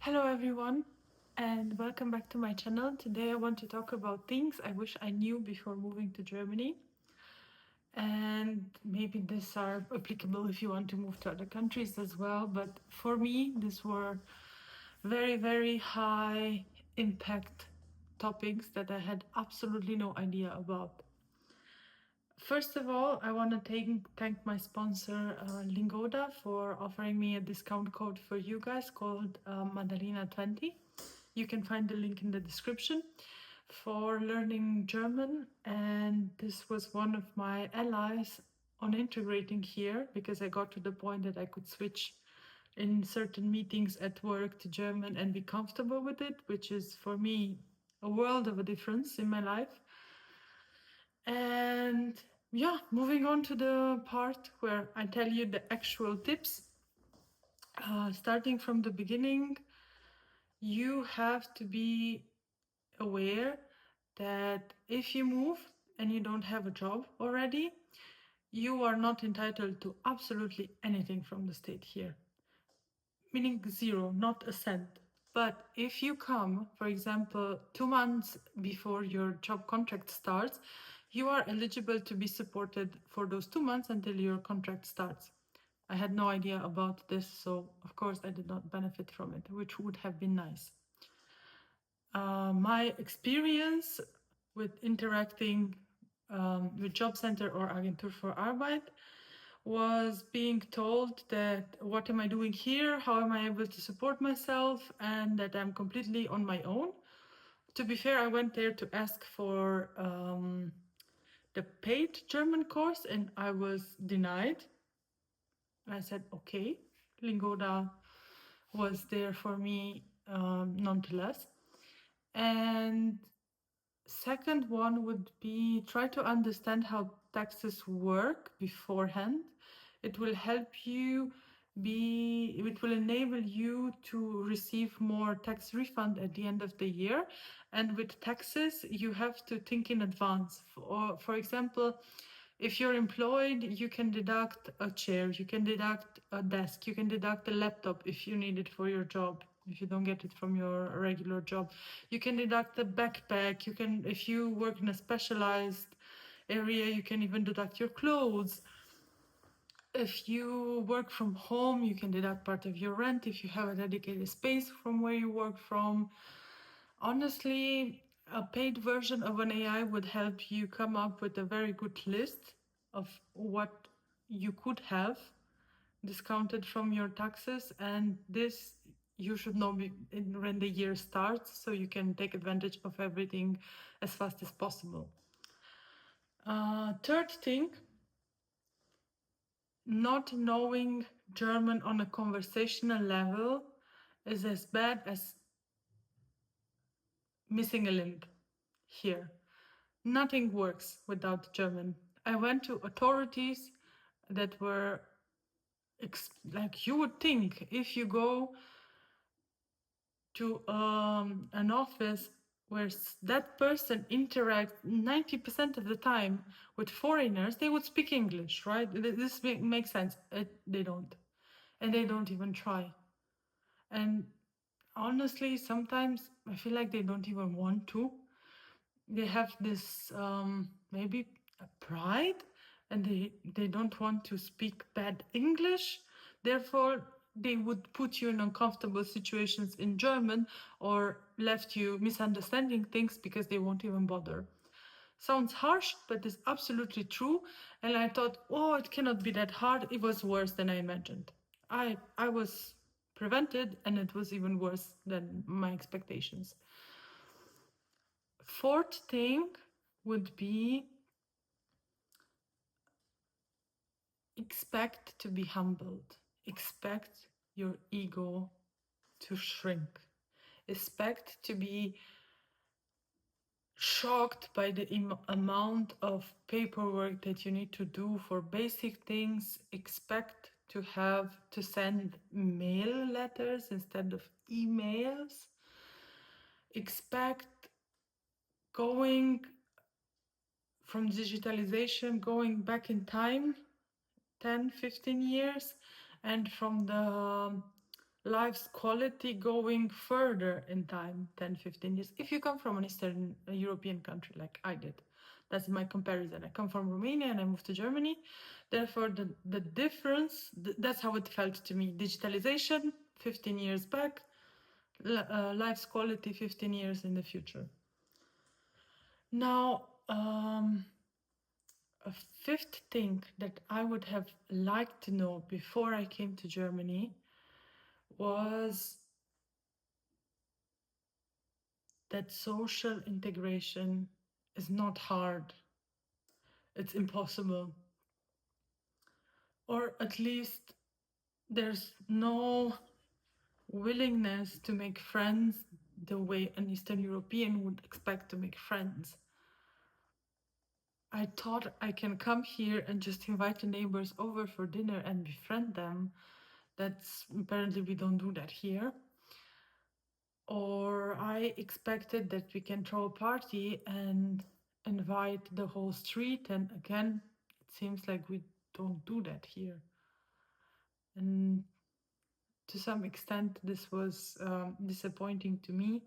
Hello everyone and welcome back to my channel. Today I want to talk about things I wish I knew before moving to Germany. And maybe these are applicable if you want to move to other countries as well. But for me, these were very high impact topics that I had absolutely no idea about. First of all, I want to thank my sponsor Lingoda for offering me a discount code for you guys called Madalina20. You can find the link in the description for learning German, and this was one of my allies on integrating here because I got to the point that I could switch in certain meetings at work to German and be comfortable with it, which is for me a world of a difference in my life. And yeah, moving on to the part where I tell you the actual tips. Starting from the beginning, you have to be aware that if you move and you don't have a job already, you are not entitled to absolutely anything from the state here. Meaning zero, not a cent. But if you come, for example, 2 months before your job contract starts, you are eligible to be supported for those 2 months until your contract starts. I had no idea about this, so of course I did not benefit from it, which would have been nice. My experience with interacting with Job Center or Agentur für Arbeit was being told that what am I doing here, how am I able to support myself, and that I'm completely on my own. To be fair, I went there to ask for the paid German course and I was denied. I said, okay, Lingoda was there for me nonetheless. And second one would be try to understand how taxes work beforehand. It will enable you to receive more tax refund at the end of the year. And with taxes, you have to think in advance. For example, if you're employed, you can deduct a chair, you can deduct a desk, you can deduct a laptop if you need it for your job, if you don't get it from your regular job. You can deduct a backpack, if you work in a specialized area, you can even deduct your clothes. If you work from home, you can deduct part of your rent if you have a dedicated space from where you work from. Honestly, a paid version of an AI would help you come up with a very good list of what you could have discounted from your taxes, and this you should know when the year starts so you can take advantage of everything as fast as possible. Third thing, not knowing German on a conversational level is as bad as missing a limb here. Nothing works without German. I went to authorities that were like you would think if you go to an office where that person interacts 90% of the time with foreigners, they would speak English, right? This makes sense. They don't. And they don't even try. And honestly, sometimes I feel like they don't even want to. They have this maybe a pride, and they don't want to speak bad English. Therefore, they would put you in uncomfortable situations in German or left you misunderstanding things because they won't even bother. Sounds harsh, but it's absolutely true. And I thought, oh, it cannot be that hard. It was worse than I imagined. I was prevented, and it was even worse than my expectations. Fourth thing would be expect to be humbled. Expect your ego to shrink. Expect to be shocked by the amount of paperwork that you need to do for basic things. Expect to have to send mail letters instead of emails. Expect going from digitalization, going back in time 10, 15 years, and from the life's quality going further in time, 10, 15 years, if you come from an Eastern European country like I did. That's my comparison. I come from Romania and I moved to Germany. Therefore, the difference, that's how it felt to me. Digitalization, 15 years back, life's quality, 15 years in the future. Now, a fifth thing that I would have liked to know before I came to Germany was that social integration is not hard. It's impossible. Or at least there's no willingness to make friends the way an Eastern European would expect to make friends. I thought I can come here and just invite the neighbors over for dinner and befriend them. That's apparently we don't do that here. Or I expected that we can throw a party and invite the whole street, and again, it seems like we don't do that here. And to some extent, this was disappointing to me.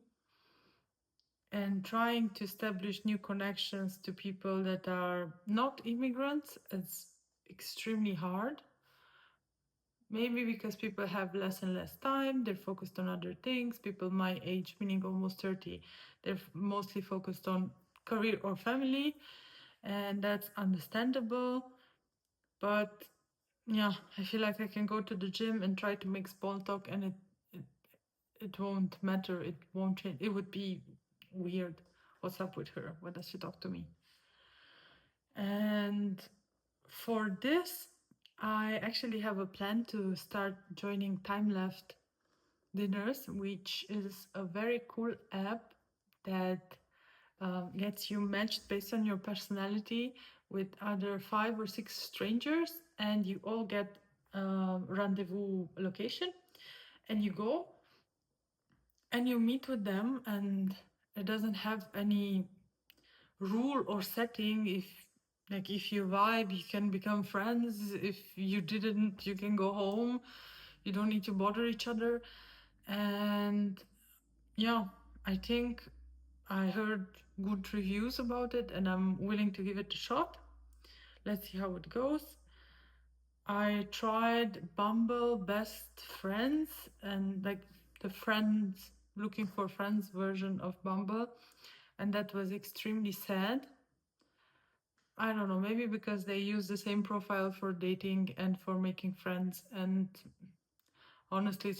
And trying to establish new connections to people that are not immigrants is extremely hard. Maybe because people have less and less time, they're focused on other things. People my age, meaning almost 30, they're mostly focused on career or family, and that's understandable. But yeah, I feel like I can go to the gym and try to make small talk, and it won't matter. It won't change. It would be weird. What's up with her? Why does she talk to me? And for this, I actually have a plan to start joining Time Left Dinners, which is a very cool app that gets you matched based on your personality with other 5 or 6 strangers, and you all get a rendezvous location, and you go and you meet with them, and it doesn't have any rule or setting. If you vibe, you can become friends. If you didn't, you can go home. You don't need to bother each other. And yeah, I think I heard good reviews about it, and I'm willing to give it a shot. Let's see how it goes. I tried Bumble Best Friends, and like the friends looking for friends version of Bumble, and that was extremely sad. I don't know, maybe because they use the same profile for dating and for making friends, and honestly,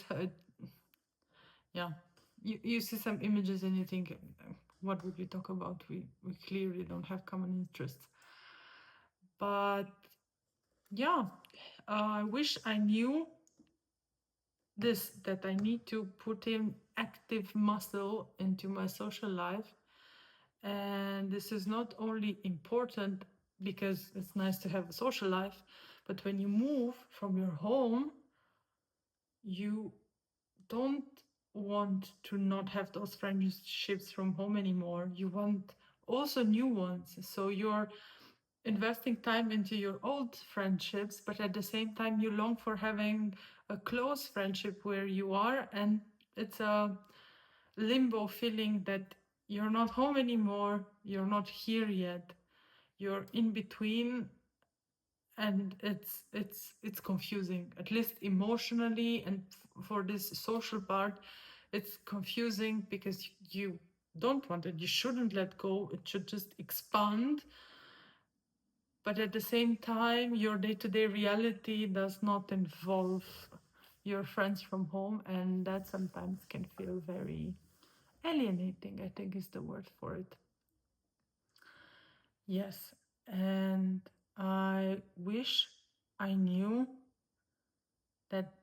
yeah, you see some images and you think, what would we talk about? We clearly don't have common interests. But yeah, I wish I knew this, that I need to put in active muscle into my social life. And this is not only important because it's nice to have a social life, but when you move from your home, you don't want to not have those friendships from home anymore. You want also new ones. So you're investing time into your old friendships, but at the same time, you long for having a close friendship where you are, and it's a limbo feeling that you're not home anymore, you're not here yet, you're in between, and it's confusing, at least emotionally. And for this social part, it's confusing because you don't want it, you shouldn't let go, it should just expand. But at the same time, your day-to-day reality does not involve your friends from home, and that sometimes can feel very alienating, I think is the word for it. Yes, and I wish I knew that,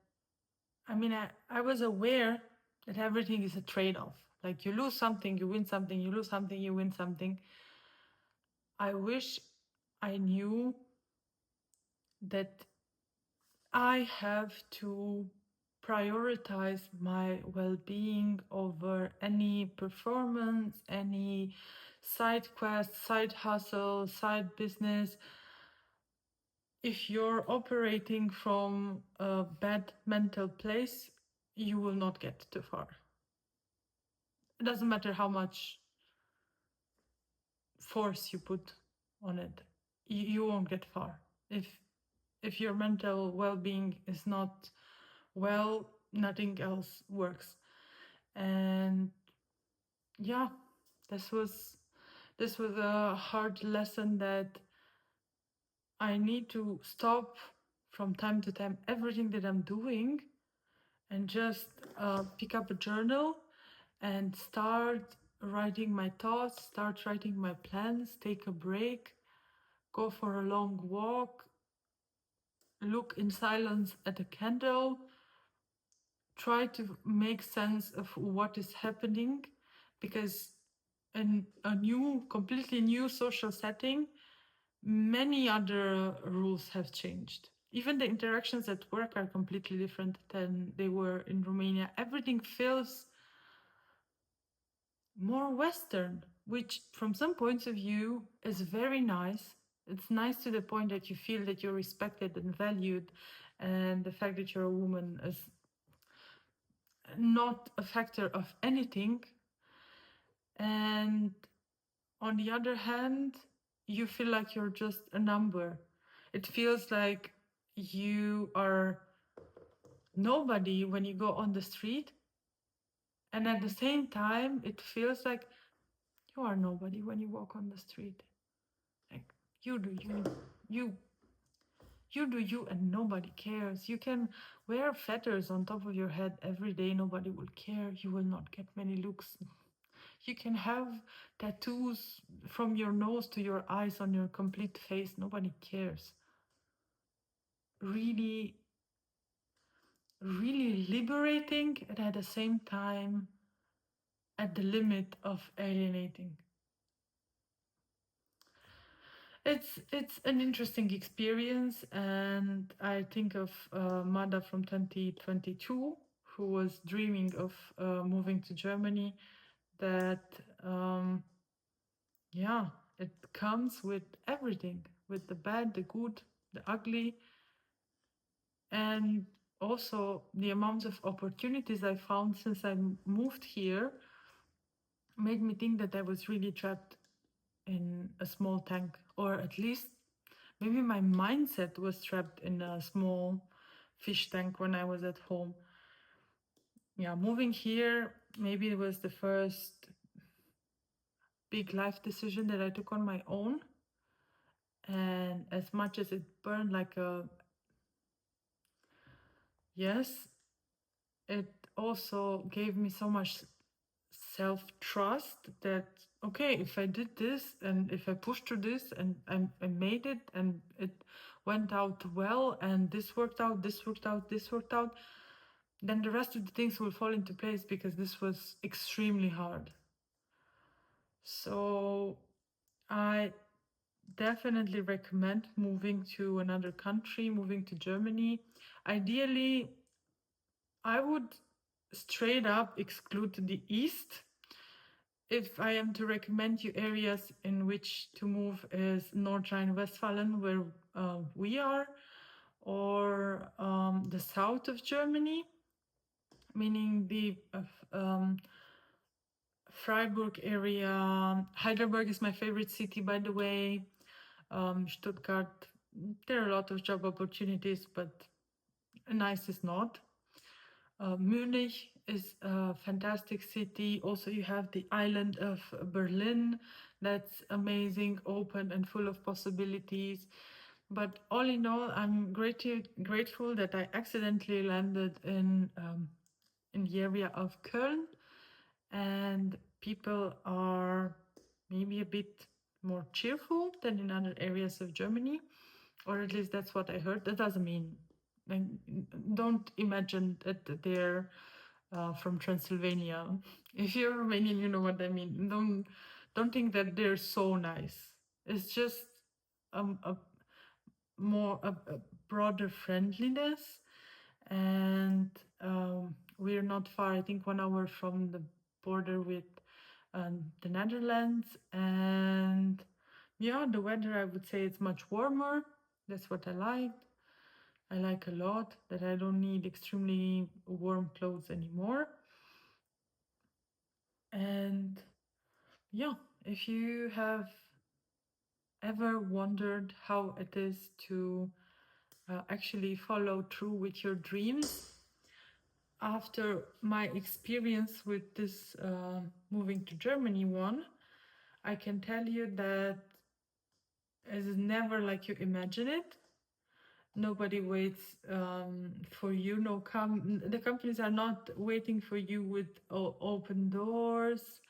I was aware that everything is a trade-off. Like you lose something, you win something, you lose something, you win something. I wish I knew that I have to prioritize my well-being over any performance, any side quest, side hustle, side business. If you're operating from a bad mental place, you will not get too far. It doesn't matter how much force you put on it. You won't get far. If your mental well-being is not well, nothing else works. And yeah, this was a hard lesson that I need to stop from time to time everything that I'm doing and just pick up a journal and start writing my thoughts, start writing my plans, take a break, go for a long walk, look in silence at a candle, try to make sense of what is happening, because in a new, completely new social setting, many other rules have changed. Even the interactions at work are completely different than they were in Romania. Everything feels more Western, which from some points of view is very nice. It's nice to the point that you feel that you're respected and valued, and the fact that you're a woman is not a factor of anything. And on the other hand, you feel like you're just a number. It feels like you are nobody when you go on the street, and at the same time, it feels like you are nobody when you walk on the street. Like, you do you, you do you, and nobody cares. You can wear feathers on top of your head every day, nobody will care. You will not get many looks. You can have tattoos from your nose to your eyes on your complete face, nobody cares. Really, really liberating, and at the same time at the limit of alienating. It's an interesting experience, and I think of Mada from 2022, who was dreaming of moving to Germany. That yeah, it comes with everything, with the bad, the good, the ugly, and also the amount of opportunities I found since I moved here made me think that I was really trapped in a small tank, or at least maybe my mindset was trapped in a small fish tank when I was at home. Yeah, moving here, maybe it was the first big life decision that I took on my own. And as much as it burned like a yes, it also gave me so much self-trust that, okay, if I did this and if I pushed through this and I made it and it went out well and this worked out, this worked out, this worked out, then the rest of the things will fall into place, because this was extremely hard. So I definitely recommend moving to another country, moving to Germany. Ideally, I would straight up exclude the East. If I am to recommend you areas in which to move, is North Rhine-Westphalia, where we are, or the south of Germany, meaning the Freiburg area. Heidelberg is my favorite city, by the way. Stuttgart, there are a lot of job opportunities, but nice is not. Munich is a fantastic city. Also, you have the island of Berlin. That's amazing, open and full of possibilities. But all in all, I'm grateful that I accidentally landed in the area of Köln, and people are maybe a bit more cheerful than in other areas of Germany, or at least that's what I heard. That doesn't mean, like, don't imagine that they're from Transylvania. If you're Romanian, you know what I mean. Don't think that they're so nice. It's just a a broader friendliness, and we're not far. I think 1 hour from the border with the Netherlands, and yeah, the weather, I would say it's much warmer. That's what I liked. I like a lot, that I don't need extremely warm clothes anymore. And yeah, if you have ever wondered how it is to actually follow through with your dreams, after my experience with this moving to Germany one, I can tell you that it is never like you imagine it. Nobody waits for you. The companies are not waiting for you with open doors.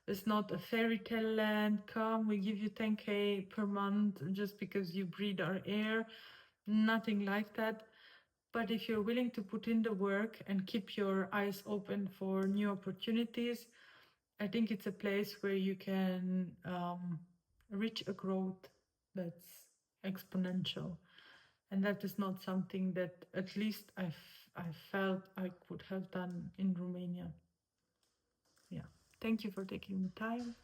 It's not a fairy tale land. Come, we give you 10K per month just because you breathe our air. Nothing like that. But if you're willing to put in the work and keep your eyes open for new opportunities, I think it's a place where you can reach a growth that's exponential. And that is not something that at least I felt I could have done in Romania. Yeah. Thank you for taking the time.